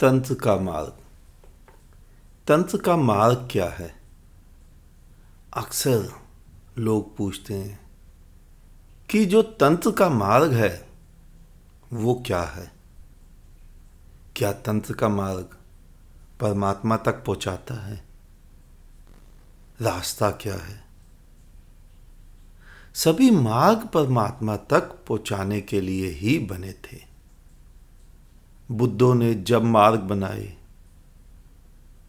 तंत्र का मार्ग। तंत्र का मार्ग क्या है? अक्सर लोग पूछते हैं कि जो तंत्र का मार्ग है वो क्या है। क्या तंत्र का मार्ग परमात्मा तक पहुंचाता है? रास्ता क्या है? सभी मार्ग परमात्मा तक पहुंचाने के लिए ही बने थे। बुद्धों ने जब मार्ग बनाए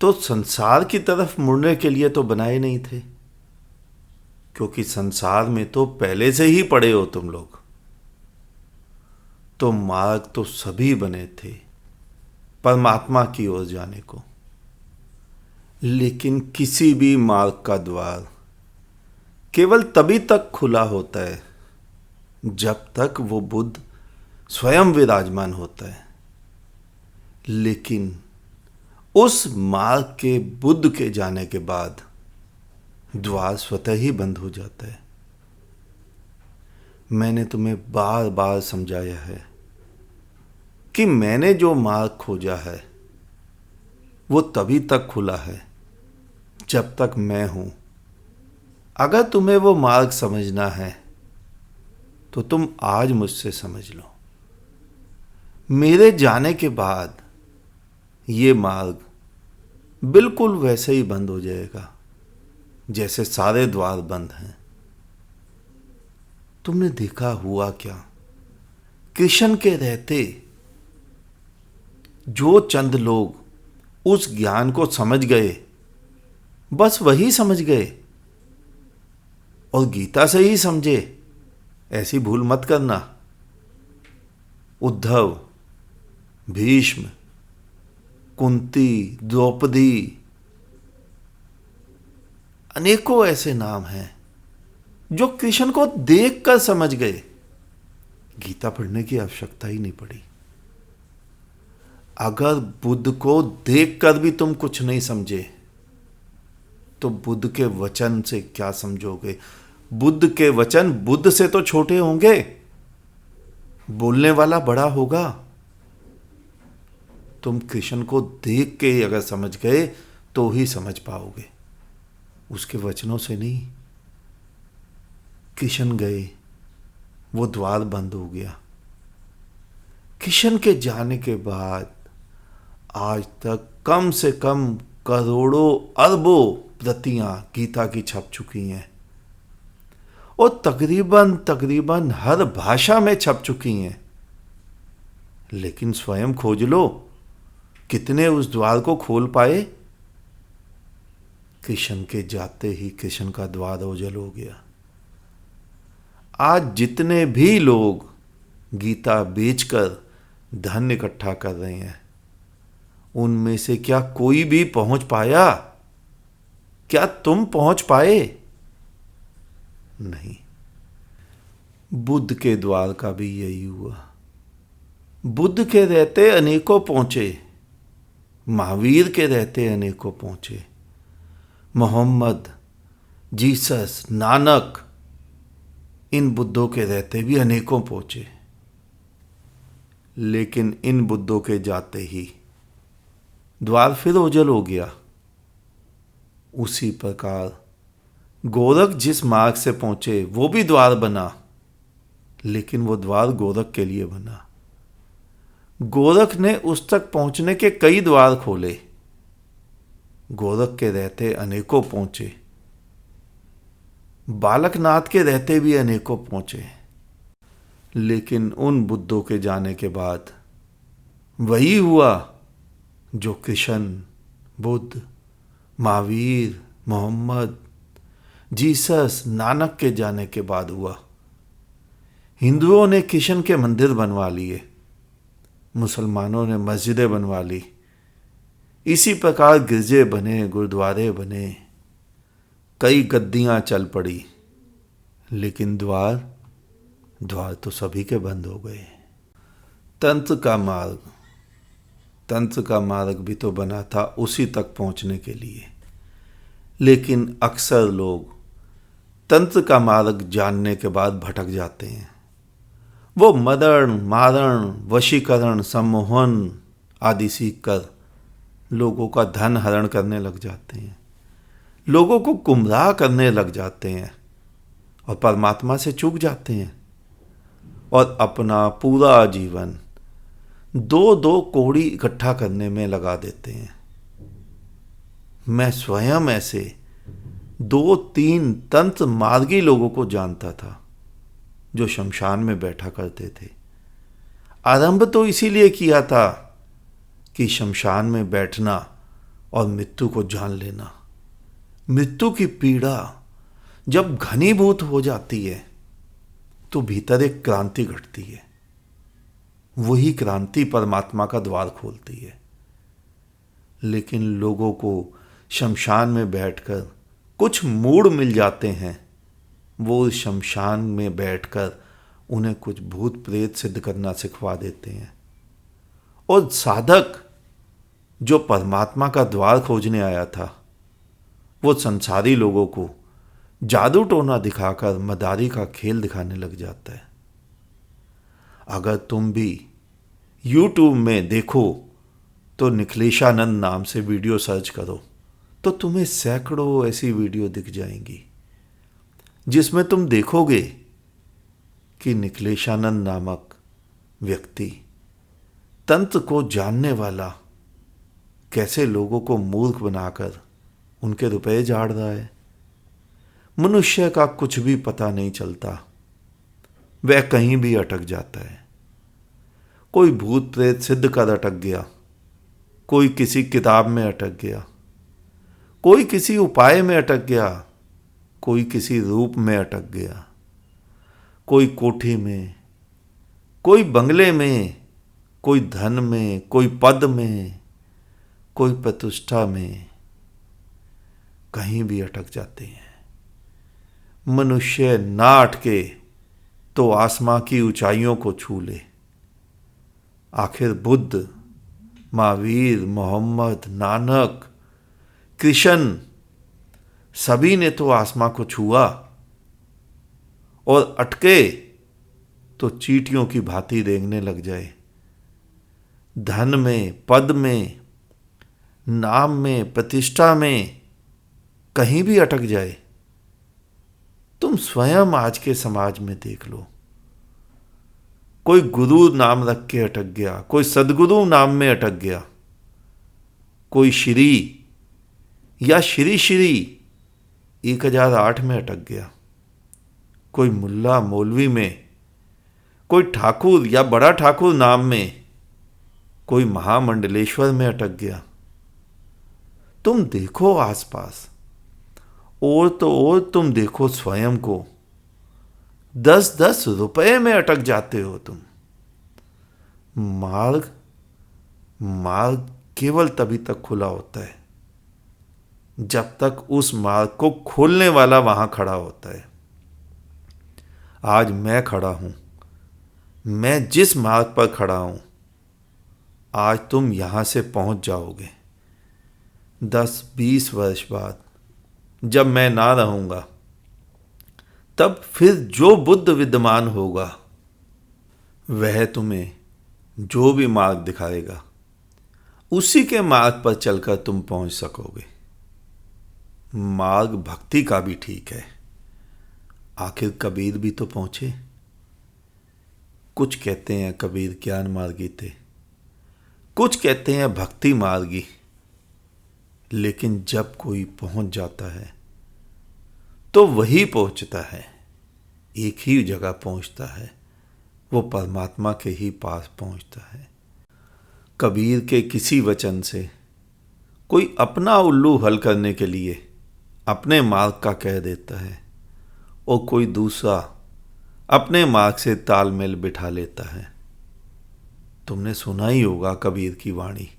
तो संसार की तरफ मुड़ने के लिए तो बनाए नहीं थे, क्योंकि संसार में तो पहले से ही पड़े हो तुम लोग। तो मार्ग तो सभी बने थे परमात्मा की ओर जाने को। लेकिन किसी भी मार्ग का द्वार केवल तभी तक खुला होता है जब तक वो बुद्ध स्वयं विराजमान होता है। लेकिन उस मार्ग के बुद्ध के जाने के बाद द्वार स्वतः ही बंद हो जाता है। मैंने तुम्हें बार बार समझाया है कि मैंने जो मार्ग खोजा है वो तभी तक खुला है जब तक मैं हूं। अगर तुम्हें वो मार्ग समझना है तो तुम आज मुझसे समझ लो। मेरे जाने के बाद ये मार्ग बिल्कुल वैसे ही बंद हो जाएगा जैसे सारे द्वार बंद हैं। तुमने देखा हुआ क्या? कृष्ण के रहते जो चंद लोग उस ज्ञान को समझ गए, बस वही समझ गए और गीता से ही समझे। ऐसी भूल मत करना। उद्धव, भीष्म, कुंती, द्रौपदी, अनेकों ऐसे नाम हैं जो कृष्ण को देखकर समझ गए। गीता पढ़ने की आवश्यकता ही नहीं पड़ी। अगर बुद्ध को देखकर भी तुम कुछ नहीं समझे तो बुद्ध के वचन से क्या समझोगे? बुद्ध के वचन बुद्ध से तो छोटे होंगे, बोलने वाला बड़ा होगा। तुम कृष्ण को देख के अगर समझ गए तो ही समझ पाओगे, उसके वचनों से नहीं। कृष्ण गए, वो द्वार बंद हो गया। कृष्ण के जाने के बाद आज तक कम से कम करोड़ों अरबों प्रतियां गीता की छप चुकी हैं और तकरीबन हर भाषा में छप चुकी हैं। लेकिन स्वयं खोज लो, कितने उस द्वार को खोल पाए? कृष्ण के जाते ही कृष्ण का द्वार ओझल हो गया। आज जितने भी लोग गीता बेचकर धन इकट्ठा कर रहे हैं, उनमें से क्या कोई भी पहुंच पाया? क्या तुम पहुंच पाए? नहीं। बुद्ध के द्वार का भी यही हुआ। बुद्ध के रहते अनेकों पहुंचे, महावीर के रहते अनेकों पहुंचे, मोहम्मद, जीसस, नानक, इन बुद्धों के रहते भी अनेकों पहुंचे। लेकिन इन बुद्धों के जाते ही द्वार फिर ओझल हो गया। उसी प्रकार गोरख जिस मार्ग से पहुंचे वो भी द्वार बना, लेकिन वो द्वार गोरख के लिए बना। गोरख ने उस तक पहुंचने के कई द्वार खोले। गोरख के रहते अनेकों पहुंचे, बालकनाथ के रहते भी अनेकों पहुंचे। लेकिन उन बुद्धों के जाने के बाद वही हुआ जो कृष्ण, बुद्ध, महावीर, मोहम्मद, जीसस, नानक के जाने के बाद हुआ। हिंदुओं ने कृष्ण के मंदिर बनवा लिए, मुसलमानों ने मस्जिदें बनवा ली। इसी प्रकार गिरजे बने, गुरुद्वारे बने, कई गद्दियां चल पड़ी। लेकिन द्वार तो सभी के बंद हो गए। तंत्र का मार्ग भी तो बना था उसी तक पहुंचने के लिए। लेकिन अक्सर लोग तंत्र का मार्ग जानने के बाद भटक जाते हैं। वो मदन, मारण, वशीकरण, सम्मोहन आदि सीखकर लोगों का धन हरण करने लग जाते हैं, लोगों को गुमराह करने लग जाते हैं और परमात्मा से चूक जाते हैं और अपना पूरा जीवन दो दो कौड़ी इकट्ठा करने में लगा देते हैं। मैं स्वयं ऐसे 2-3 तंत्र मार्गी लोगों को जानता था जो शमशान में बैठा करते थे। आरंभ तो इसीलिए किया था कि शमशान में बैठना और मृत्यु को जान लेना। मृत्यु की पीड़ा जब घनीभूत हो जाती है तो भीतर एक क्रांति घटती है। वही क्रांति परमात्मा का द्वार खोलती है। लेकिन लोगों को शमशान में बैठकर कुछ मूड मिल जाते हैं, वो शमशान में बैठकर उन्हें कुछ भूत प्रेत सिद्ध करना सिखवा देते हैं। और साधक जो परमात्मा का द्वार खोजने आया था, वो संसारी लोगों को जादू टोना दिखाकर मदारी का खेल दिखाने लग जाता है। अगर तुम भी YouTube में देखो तो निखिलेशानंद नाम से वीडियो सर्च करो तो तुम्हें सैकड़ों ऐसी वीडियो दिख जाएंगी जिसमें तुम देखोगे कि निखिलेशानंद नामक व्यक्ति, तंत्र को जानने वाला, कैसे लोगों को मूर्ख बनाकर उनके रुपए झाड़ रहा है। मनुष्य का कुछ भी पता नहीं चलता, वह कहीं भी अटक जाता है। कोई भूत प्रेत सिद्ध कर अटक गया, कोई किसी किताब में अटक गया, कोई किसी उपाय में अटक गया, कोई किसी रूप में अटक गया, कोई कोठी में, कोई बंगले में, कोई धन में, कोई पद में, कोई प्रतिष्ठा में, कहीं भी अटक जाते हैं। मनुष्य ना अटके तो आसमां की ऊंचाइयों को छू ले। आखिर बुद्ध, महावीर, मोहम्मद, नानक, कृष्ण, सभी ने तो आसमां को छुआ और अटके तो चींटियों की भांति रेंगने लग जाए। धन में, पद में, नाम में, प्रतिष्ठा में कहीं भी अटक जाए। तुम स्वयं आज के समाज में देख लो, कोई गुरु नाम रख के अटक गया, कोई सदगुरु नाम में अटक गया, कोई श्री या श्री 1008 में अटक गया, कोई मुल्ला मौलवी में, कोई ठाकुर या बड़ा ठाकुर नाम में, कोई महामंडलेश्वर में अटक गया। तुम देखो आसपास, और तो और तुम देखो स्वयं को, 10-10 रुपए में अटक जाते हो तुम। मार्ग केवल तभी तक खुला होता है जब तक उस मार्ग को खोलने वाला वहां खड़ा होता है। आज मैं खड़ा हूं, मैं जिस मार्ग पर खड़ा हूं, आज तुम यहां से पहुंच जाओगे। 10-20 वर्ष बाद जब मैं ना रहूंगा, तब फिर जो बुद्ध विद्यमान होगा वह तुम्हें जो भी मार्ग दिखाएगा, उसी के मार्ग पर चलकर तुम पहुंच सकोगे। मार्ग भक्ति का भी ठीक है। आखिर कबीर भी तो पहुंचे। कुछ कहते हैं कबीर ज्ञान मार्गी थे, कुछ कहते हैं भक्ति मार्गी। लेकिन जब कोई पहुंच जाता है तो वही पहुंचता है, एक ही जगह पहुंचता है, वो परमात्मा के ही पास पहुंचता है। कबीर के किसी वचन से कोई अपना उल्लू हल करने के लिए अपने मार्ग का कह देता है और कोई दूसरा अपने मार्ग से तालमेल बिठा लेता है। तुमने सुना ही होगा कबीर की वाणी,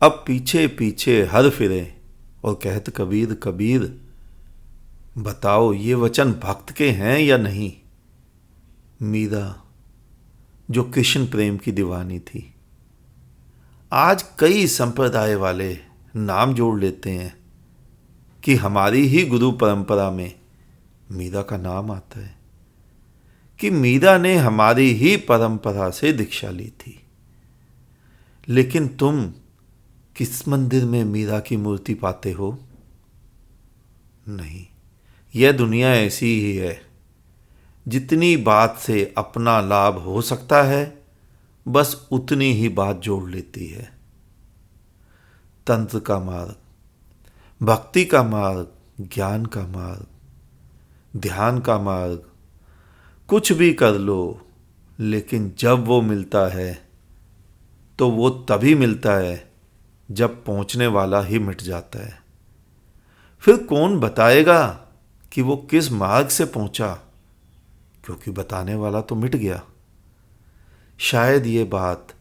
अब पीछे पीछे हर फिरे और कहत कबीर कबीर, बताओ ये वचन भक्त के हैं या नहीं। मीरा जो कृष्ण प्रेम की दीवानी थी, आज कई संप्रदाय वाले नाम जोड़ लेते हैं कि हमारी ही गुरु परंपरा में मीरा का नाम आता है, कि मीरा ने हमारी ही परंपरा से दीक्षा ली थी। लेकिन तुम किस मंदिर में मीरा की मूर्ति पाते हो? नहीं, यह दुनिया ऐसी ही है। जितनी बात से अपना लाभ हो सकता है, बस उतनी ही बात जोड़ लेती है। तंत्र का मार्ग, भक्ति का मार्ग, ज्ञान का मार्ग, ध्यान का मार्ग, कुछ भी कर लो, लेकिन जब वो मिलता है तो वो तभी मिलता है जब पहुंचने वाला ही मिट जाता है। फिर कौन बताएगा कि वो किस मार्ग से पहुंचा, क्योंकि बताने वाला तो मिट गया। शायद ये बात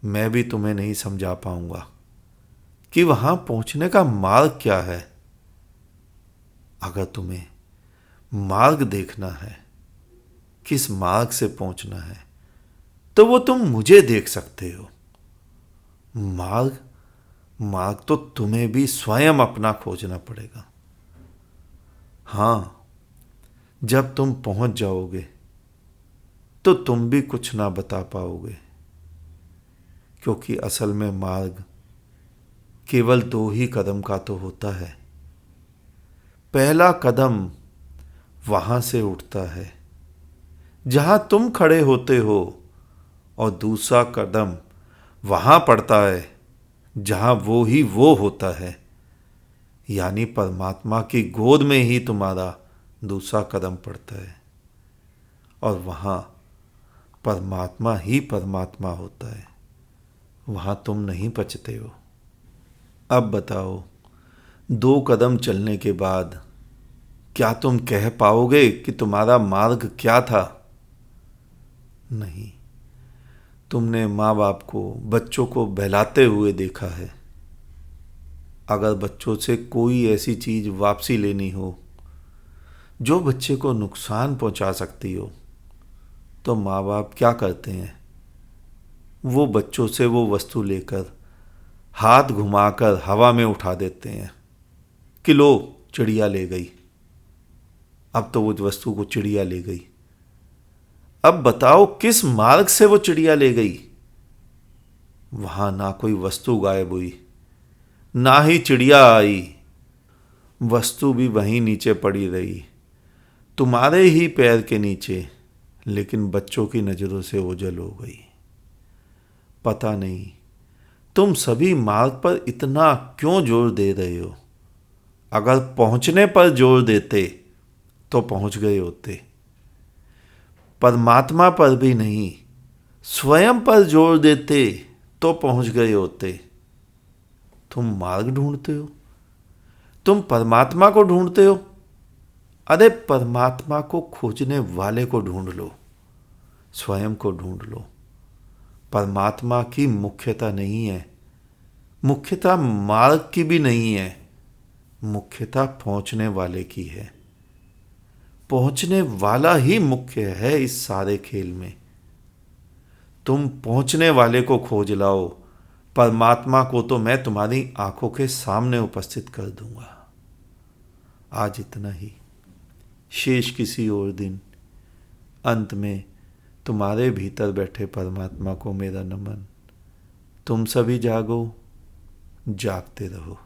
मैं भी तुम्हें नहीं समझा पाऊंगा कि वहां पहुंचने का मार्ग क्या है। अगर तुम्हें मार्ग देखना है, किस मार्ग से पहुंचना है, तो वो तुम मुझे देख सकते हो। मार्ग मार्ग तो तुम्हें भी स्वयं अपना खोजना पड़ेगा। हाँ, जब तुम पहुंच जाओगे तो तुम भी कुछ ना बता पाओगे, क्योंकि असल में मार्ग केवल 2 ही कदम का तो होता है। पहला कदम वहां से उठता है जहां तुम खड़े होते हो, और दूसरा कदम वहां पड़ता है जहां वो ही वो होता है। यानी परमात्मा की गोद में ही तुम्हारा दूसरा कदम पड़ता है, और वहां परमात्मा ही परमात्मा होता है। वहां तुम नहीं पचते हो। अब बताओ, 2 कदम चलने के बाद क्या तुम कह पाओगे कि तुम्हारा मार्ग क्या था? नहीं। तुमने माँ बाप को बच्चों को बहलाते हुए देखा है। अगर बच्चों से कोई ऐसी चीज वापसी लेनी हो जो बच्चे को नुकसान पहुंचा सकती हो, तो माँ बाप क्या करते हैं? वो बच्चों से वो वस्तु लेकर हाथ घुमाकर हवा में उठा देते हैं कि लो, चिड़िया ले गई। अब तो वो वस्तु को चिड़िया ले गई। अब बताओ, किस मार्ग से वो चिड़िया ले गई? वहां ना कोई वस्तु गायब हुई, ना ही चिड़िया आई। वस्तु भी वहीं नीचे पड़ी रही, तुम्हारे ही पैर के नीचे, लेकिन बच्चों की नजरों से ओझल हो गई। पता नहीं तुम सभी मार्ग पर इतना क्यों जोर दे रहे हो। अगर पहुंचने पर जोर देते तो पहुंच गए होते। परमात्मा पर भी नहीं, स्वयं पर जोर देते तो पहुंच गए होते। तुम मार्ग ढूंढते हो, तुम परमात्मा को ढूंढते हो। अरे परमात्मा को खोजने वाले को ढूंढ लो, स्वयं को ढूंढ लो। परमात्मा की मुख्यता नहीं है, मुख्यता मार्ग की भी नहीं है, मुख्यता पहुंचने वाले की है। पहुंचने वाला ही मुख्य है इस सारे खेल में। तुम पहुंचने वाले को खोज लाओ, परमात्मा को तो मैं तुम्हारी आंखों के सामने उपस्थित कर दूंगा। आज इतना ही। शेष किसी और दिन। अंत में तुम्हारे भीतर बैठे परमात्मा को मेरा नमन। तुम सभी जागो, जागते रहो।